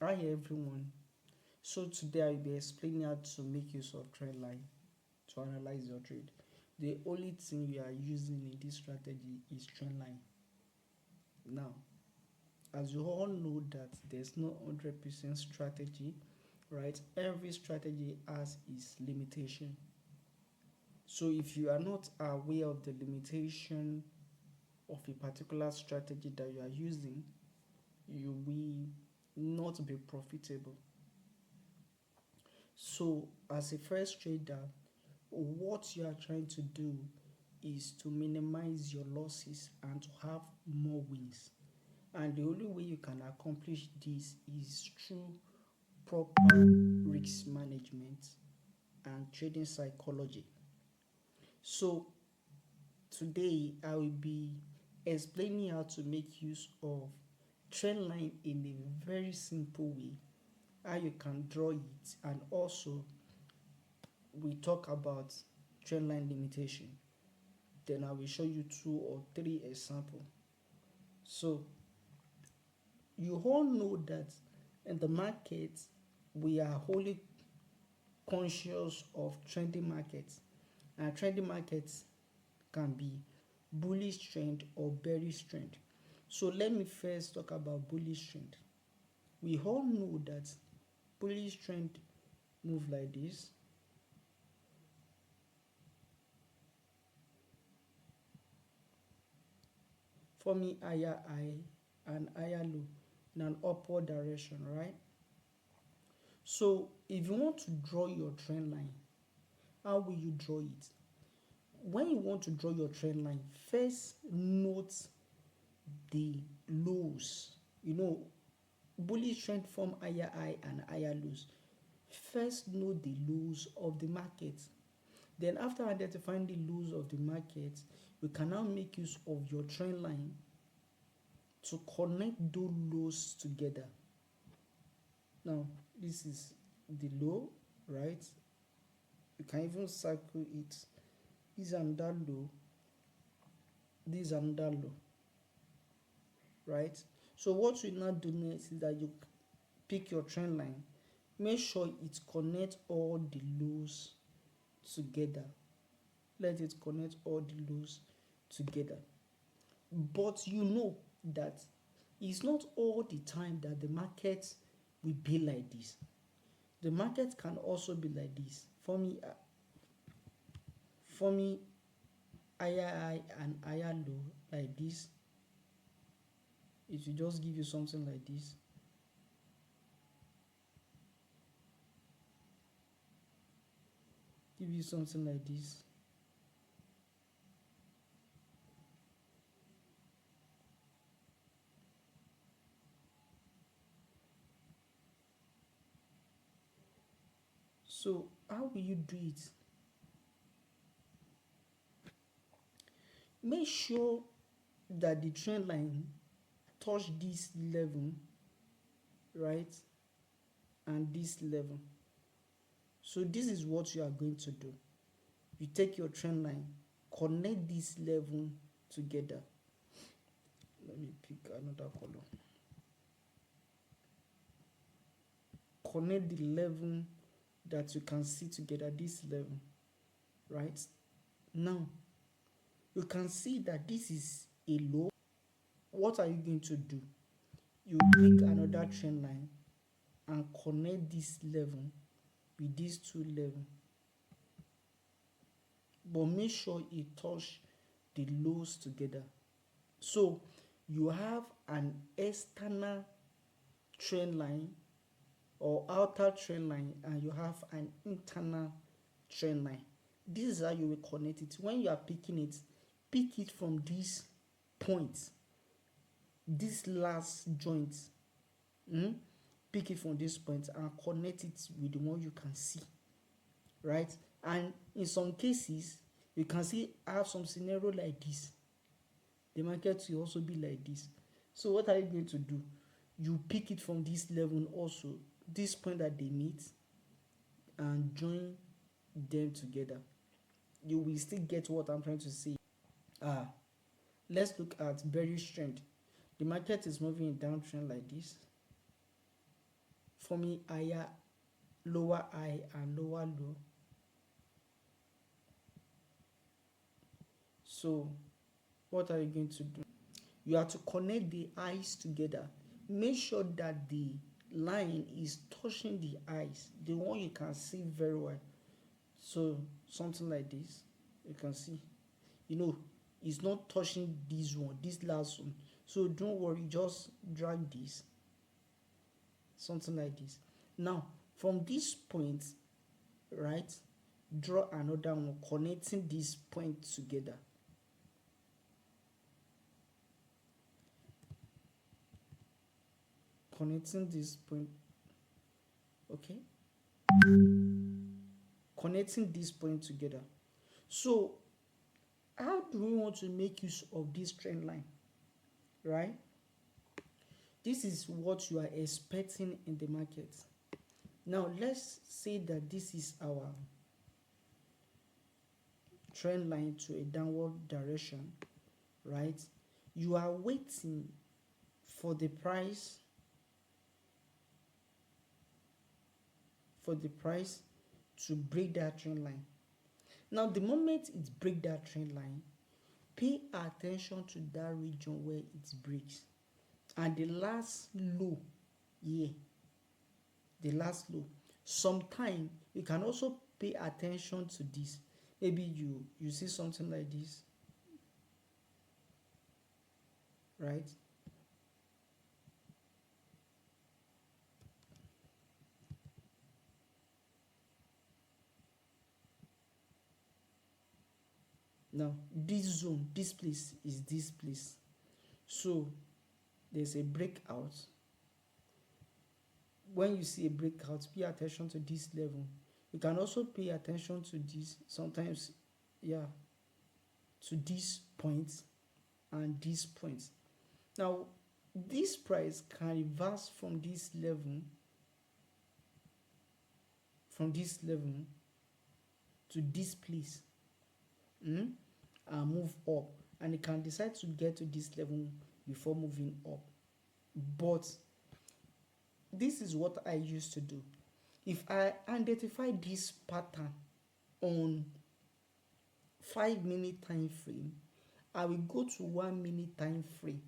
Hi everyone. So today I'll be explaining how to make use of Trendline to analyze your trade. The only thing we are using in this strategy is Trendline. Now, as you all know that there's no 100% strategy, right? Every strategy has its limitation. So if you are not aware of the limitation of a particular strategy that you are using, you will not be profitable. So as a first trader, what you are trying to do is to minimize your losses and to have more wins. And the only way you can accomplish this is through proper risk management and trading psychology. So today I will be explaining how to make use of trend line in a very simple way, how you can draw it, and also we talk about trend line limitation. Then I will show you 2 or 3 examples. So you all know that in the market we are wholly conscious of trending markets, and trending markets can be bullish trend or bearish trend. So let me first talk about bullish trend. We all know that bullish trend move like this. Forming higher high and higher low in an upward direction, right? So if you want to draw your trend line, how will you draw it? When you want to draw your trend line, first note the lows. Bullish trend form higher high and higher lows. First note the lows of the market. Then after identifying the lows of the market, you can now make use of your trend line to connect those lows together. Now this is the low, right? You can even circle it. This is another low, this is another low, right? So what we now do next is that you pick your trend line, make sure it connects all the lows together. Let it connect all the lows together. But you know that it's not all the time that the market will be like this. The market can also be like this. For me higher high and higher low like this. It will just give you something like this. Give you something like this. So how will you do it? Make sure that the trend line touch this level, right, and this level. So this is what you are going to do. You take your trend line, connect this level together. Let me pick another color. Connect the level that you can see together, this level, right? Now you can see that this is a low. What are you going to do? You pick another trend line and connect this level with these two levels, but make sure it touch the lows together. So you have an external trend line or outer trend line, and you have an internal trend line. This is how you will connect it. When you are picking it, pick it from this point, this last joint. Pick it from this point and connect it with the one you can see, right? And in some cases you can see have some scenario like this. The market will also be like this. So what are you going to do? You pick it from this level also, this point that they meet, and join them together. You will still get what I'm trying to say. ah let's look at bearish trend. The market is moving in downtrend like this. forming higher, lower high and lower low. So what are you going to do? You have to connect the eyes together. Make sure that the line is touching the eyes, the one you can see very well. So something like this, you can see, it's not touching this one, this last one. So don't worry, just drag this, something like this. Now from this point, right, draw another one connecting this point together. Connecting this point, okay, connecting this point together. So how do we want to make use of this trend line, right? This is what you are expecting in the market. Now let's say that this is our trend line to a downward direction, right? You are waiting for the price to break that trend line. Now the moment it breaks that trend line, pay attention to that region where it breaks, and the last low here, the last low. Sometime you can also pay attention to this. Maybe you see something like this, right? Now this zone, this place is this place. So there's a breakout. When you see a breakout, pay attention to this level. You can also pay attention to this, sometimes, yeah, to this point and this point. Now this price can reverse from this level, to this place, and move up, and it can decide to get to this level before moving up. But this is what I used to do. If I identify this pattern on 5-minute time frame, I will go to 1-minute time frame.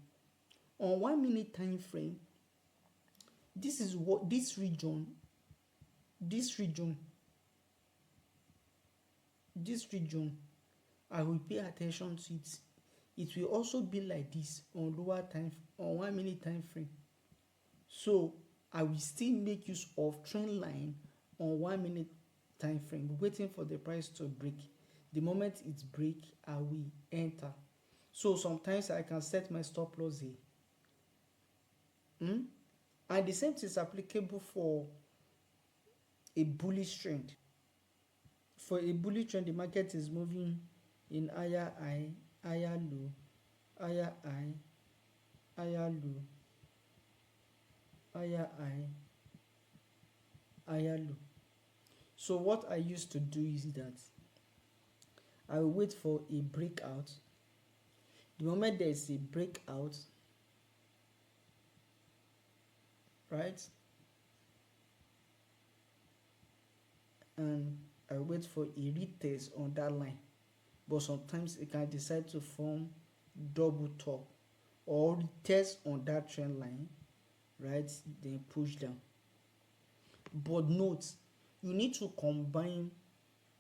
On 1-minute time frame, this is what this region, I will pay attention to it. It will also be like this on 1-minute time frame. So I will still make use of trend line on 1-minute time frame, waiting for the price to break. The moment it break, I will enter. So sometimes I can set my stop loss here. And the same thing is applicable for a bullish trend. For a bullish trend, the market is moving in higher high, higher low, higher high, higher low, higher high, higher low. So what I used to do is that I will wait for a breakout. The moment there is a breakout, right, and I wait for a retest on that line. But sometimes it can decide to form double top or retest on that trend line, right, then push down. But note, you need to combine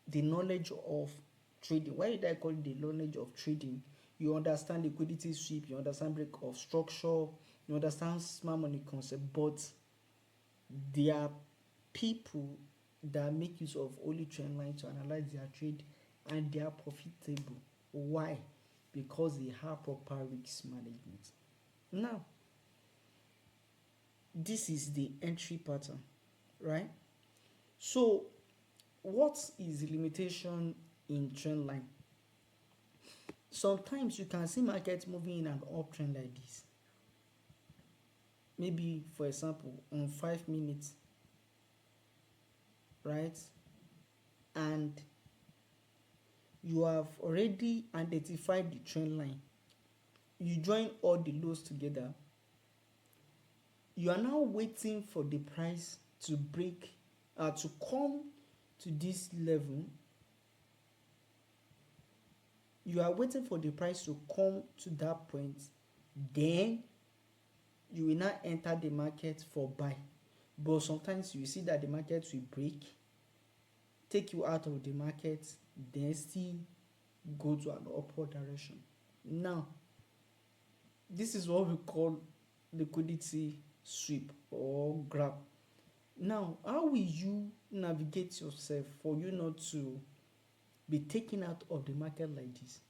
the knowledge of trading. Why did I call it the knowledge of trading? You understand liquidity sweep, you understand break of structure, you understand smart money concept, but there are people that make use of only trend line to analyze their trade, and they are profitable. Why? Because they have proper risk management. Now, this is the entry pattern, right? So what is the limitation in trend line? Sometimes you can see market moving in an uptrend like this. Maybe, for example, on 5 minutes, right? And you have already identified the trend line. You join all the lows together. You are now waiting for the price to break to come to this level. You are waiting for the price to come to that point, then you will not enter the market for buy. But sometimes you see that the market will break, take you out of the market, then still go to an upward direction. Now, this is what we call liquidity sweep or grab. Now, how will you navigate yourself for you not to be taken out of the market like this?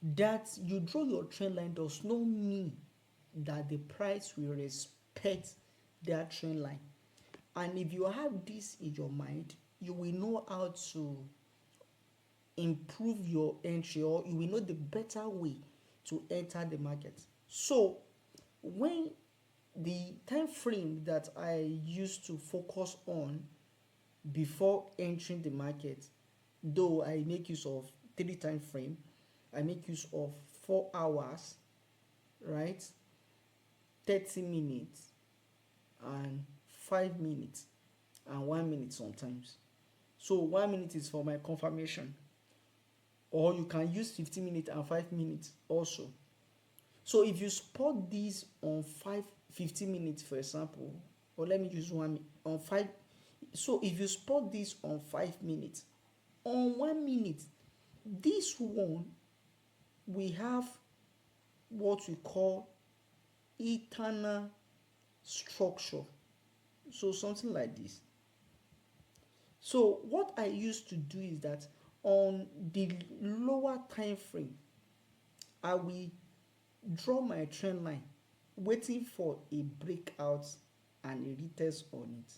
That you draw your trend line does not mean that the price will respect that trend line. And if you have this in your mind, you will know how to improve your entry, or you will know the better way to enter the market. So when the time frame that I used to focus on before entering the market, though I make use of 3 time frame, I make use of 4 hours, right, 30 minutes and 5 minutes and 1 minute sometimes. So 1 minute is for my confirmation, or you can use 15 minutes and 5 minutes also. So if you spot this on 15 minutes, for example, or let me use 1 on 5. So if you spot this on 5 minutes, on 1 minute, this one we have what we call eternal structure. So something like this. So what I used to do is that on the lower time frame, I will draw my trend line waiting for a breakout and a retest on it.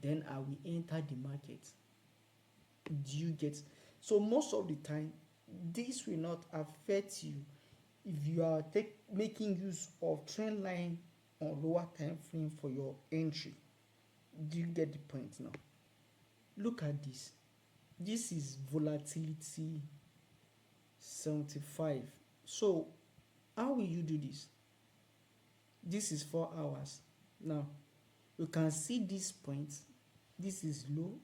Then I will enter the market. Do you get? So most of the time, this will not affect you if you are making use of trend line on lower time frame for your entry. Do you get the point now? Look at this. This is volatility 75. So how will you do this? This is 4 hours. Now you can see this point. This is low.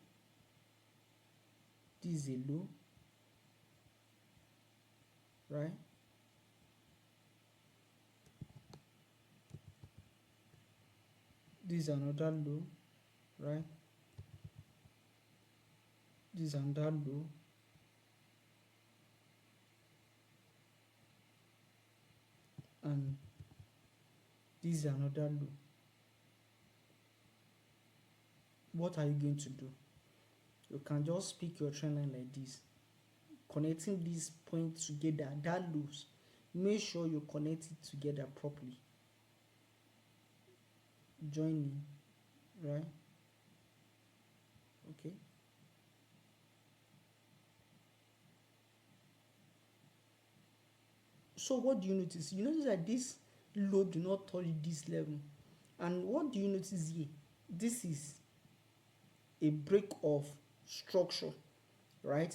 This is a low, right? This is another low, right? This is another low. And this is another low. What are you going to do? You can just pick your trend line like this, connecting these points together. That lows, make sure you connect it together properly. Joining, right? Okay. So what do you notice? You notice that this low do not touch this level. And what do you notice here? This is a break of structure, right?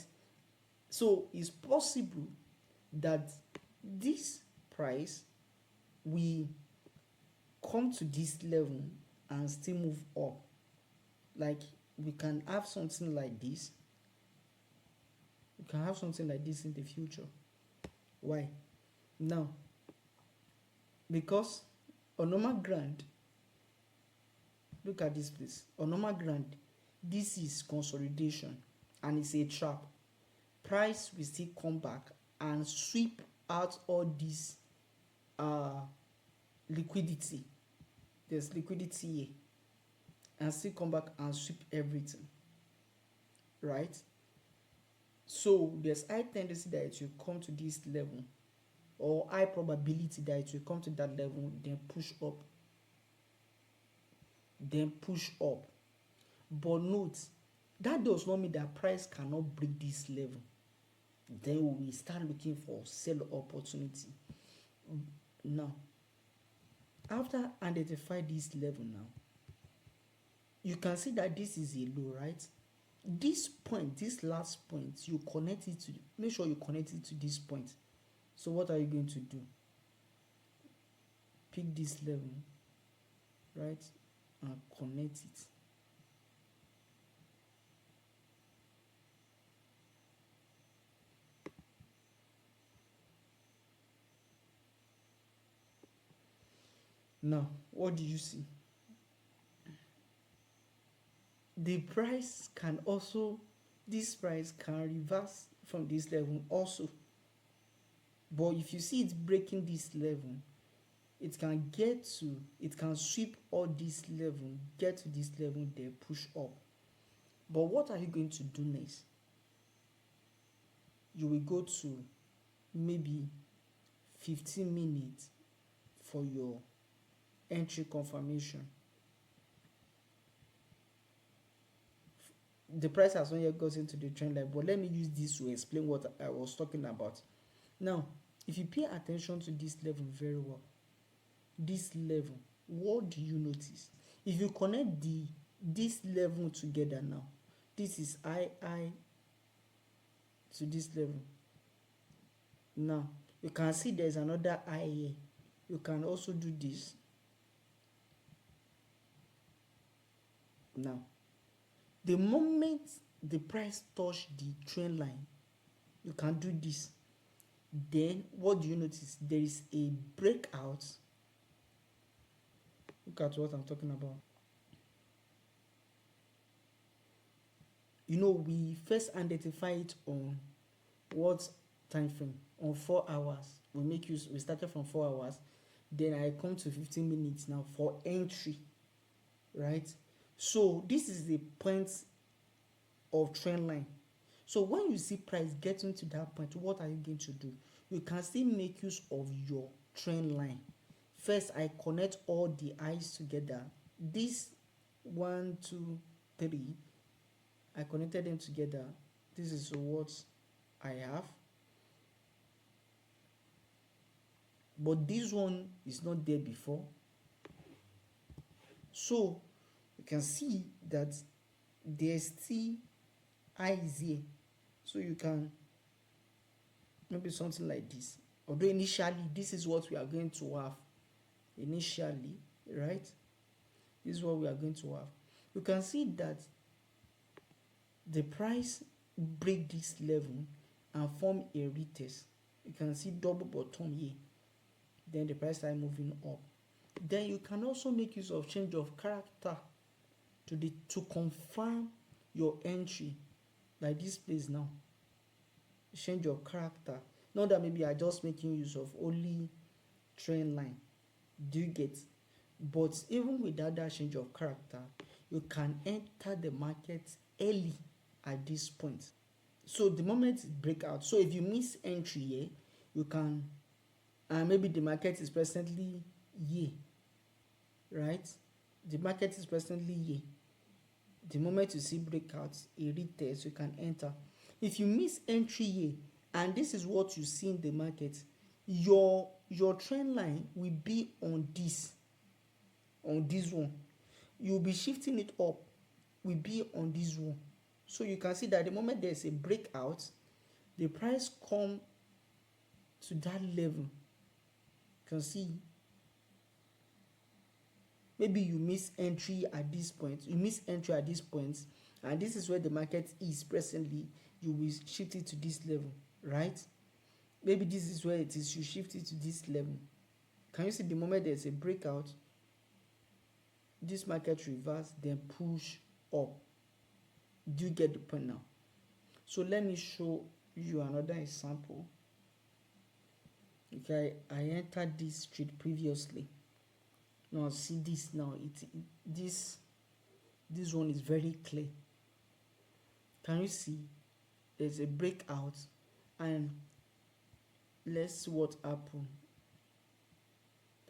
So it's possible that this price will come to this level and still move up. Like we can have something like this. We can have something like this in the future. Why? Now, because on normal ground, look at this place. On normal ground, this is consolidation and it's a trap. Price will still come back and sweep out all this liquidity. There's liquidity here, and still come back and sweep everything, right? So there's high tendency that it will come to this level, or high probability that it will come to that level, then push up, but note that does not mean that price cannot break this level. Then we start looking for sell opportunity. Now after identify this level, now you can see that this is a low, right? This point, this last point, you connect it to, make sure you connect it to this point. So what are you going to do? Pick this level, right? and connect it. Now, what do you see? The price can also, this price can reverse from this level also. But if you see it breaking this level, it can sweep all this level, get to this level, then push up. But what are you going to do next? You will go to maybe 15 minutes for your entry confirmation. The price has not yet gotten to the trend line, but let me use this to explain what I was talking about. Now, if you pay attention to this level very well, this level, what do you notice? If you connect this level together now, this is I to this level. Now, you can see there's another I here. You can also do this. Now, the moment the price touch the trend line, you can do this. Then what do you notice? There is a breakout. Look at what I'm talking about. You know, we first identify it on what time frame? On 4 hours. We started from 4 hours. Then I come to 15 minutes now for entry, right? So this is the point of trend line. So when you see price getting to that point, what are you going to do? You can still make use of your trend line. First, I connect all the eyes together. This 1, 2, 3, I connected them together. This is what I have. But this one is not there before. So you can see that there's still eyes here. So you can maybe something like this. Although initially this is what we are going to have. Initially, right? This is what we are going to have. You can see that the price break this level and form a retest. You can see double bottom here. Then the price start moving up. Then you can also make use of change of character to confirm your entry, like this place now. Change your character. Not that maybe I just making use of only trend line. Do you get? But even without that change of character, you can enter the market early at this point. So the moment it break out, so if you miss entry here, you can, and maybe the market is presently here, right? The market is presently here. The moment you see breakouts, a retest, you can enter. If you miss entry here, and this is what you see in the market, your trend line will be on this one. You'll be shifting it up, will be on this one. So you can see that the moment there's a breakout, the price come to that level. You can see maybe you miss entry at this point, and this is where the market is presently. You will shift it to this level, right? Maybe this is where it is, you shift it to this level. Can you see the moment there's a breakout, this market reverse, then push up? Do you get the point now? So let me show you another example. Okay, I entered this trade previously. Now see this now. This one is very clear. Can you see? There's a breakout, and let's see what happened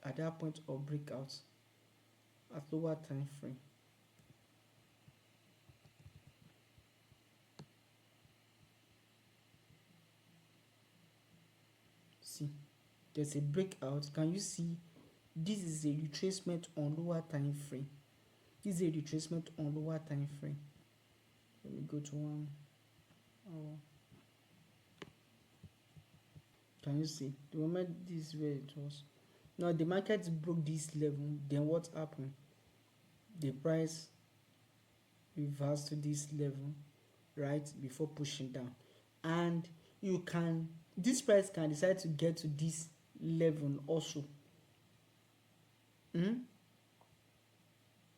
at that point of breakout at lower time frame. See, there's a breakout. Can you see? This is a retracement on lower time frame. This is a retracement on lower time frame. Let me go to 1 hour. Can you see? The moment this is where it was. Now the market broke this level, then what happened? the price reverse to this level, right, before pushing down. And this price can decide to get to this level also.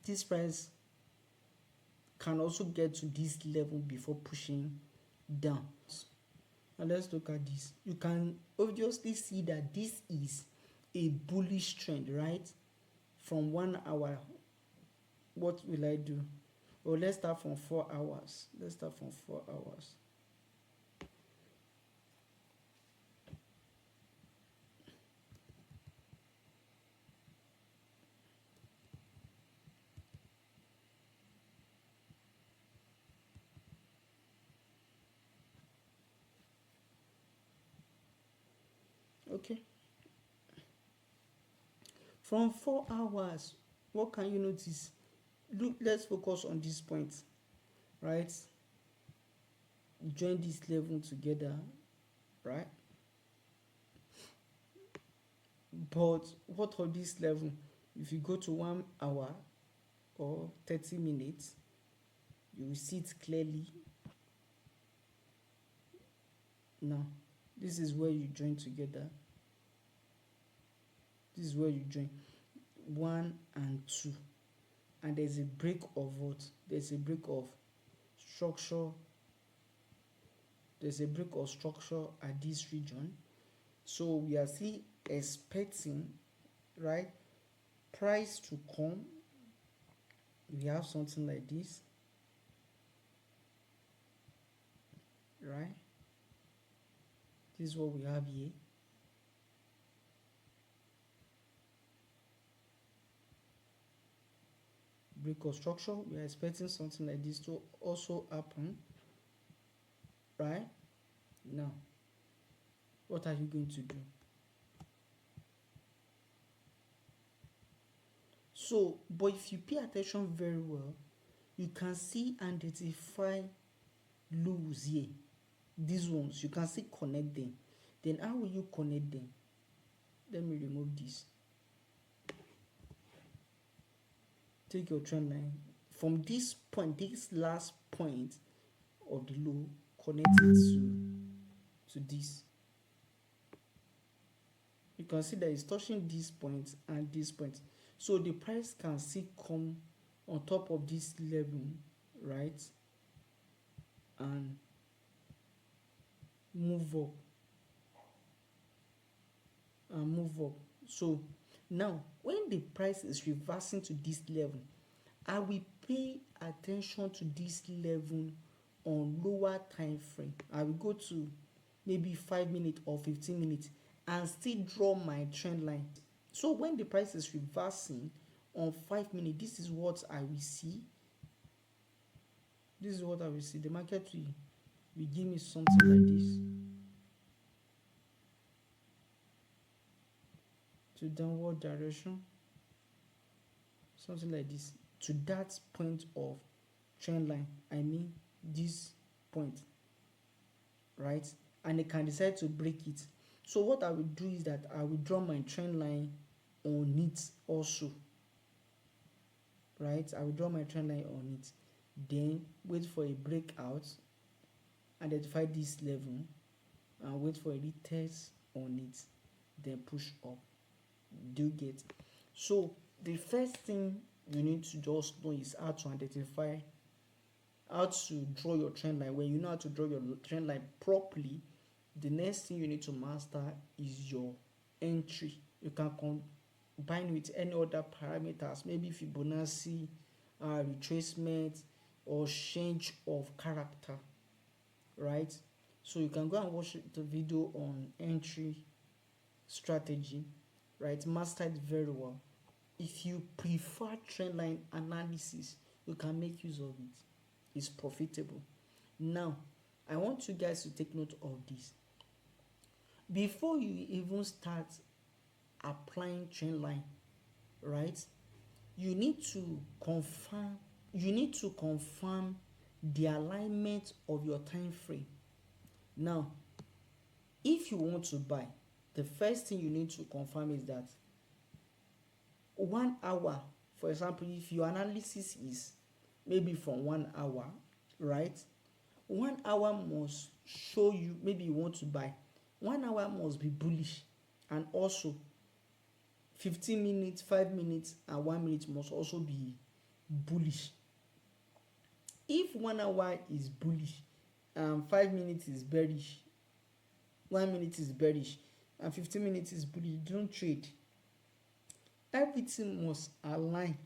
This price can also get to this level before pushing down. And let's look at this. You can obviously see that this is a bullish trend, right? From 1 hour, what will I do? Well, let's start from 4 hours. Okay. From 4 hours, what can you notice? Look, let's focus on this point, right? Join this level together, right? But what of this level? If you go to 1 hour or 30 minutes, you will see it clearly. Now, this is where you join together. This is where you join 1 and 2. And there's a break of what? There's a break of structure. There's a break of structure at this region. So we are still expecting, right, price to come. We have something like this, right? This is what we have here. Break of structure. We are expecting something like this to also happen, right? Now, what are you going to do? So, but if you pay attention very well, you can see and identify lows here. These ones, you can see connect them. Then how will you connect them? Let me remove this. Take your trend line. From this point, this last point of the low, connect it to this. You can see that it's touching this point and this point. So the price can still come on top of this level, right? And move up. So now, when the price is reversing to this level, I will pay attention to this level on lower time frame. I will go to maybe 5 minutes or 15 minutes and still draw my trend line. So when the price is reversing on 5 minutes, this is what I will see. The market will give me something like this. To downward direction. Something like this. To that point of trend line. I mean this point. Right? And it can decide to break it. So what I will do is that I will draw my trend line on it also. Right? I will draw my trend line on it. Then wait for a breakout. Identify this level. And wait for a retest on it. Then push up. Do you get? So the first thing you need to just know is how to identify, how to draw your trend line. When you know how to draw your trend line properly, the next thing you need to master is your entry. You can combine with any other parameters, maybe Fibonacci, retracement, or change of character, right? So you can go and watch the video on entry strategy, right? Master it very well. If you prefer trendline analysis, you can make use of it. It's profitable. Now, I want you guys to take note of this. Before you even start applying trendline, right? You need to confirm the alignment of your time frame. Now, if you want to buy, the first thing you need to confirm is that 1 hour, For example, if your analysis is maybe from 1 hour, right? 1 hour must show you, maybe you want to buy, 1 hour must be bullish, and also 15 minutes, 5 minutes, and 1 minute must also be bullish. If 1 hour is bullish and 5 minutes is bearish, 1 minute is bearish, and 15 minutes is bullish, don't trade. Everything must align.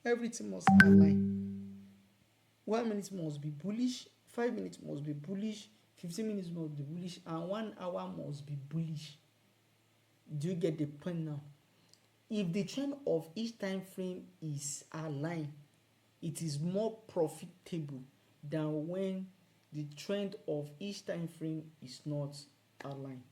Everything must align. 1 minute must be bullish, 5 minutes must be bullish, 15 minutes must be bullish, and 1 hour must be bullish. Do you get the point now? If the trend of each time frame is aligned, it is more profitable than when the trend of each time frame is not aligned.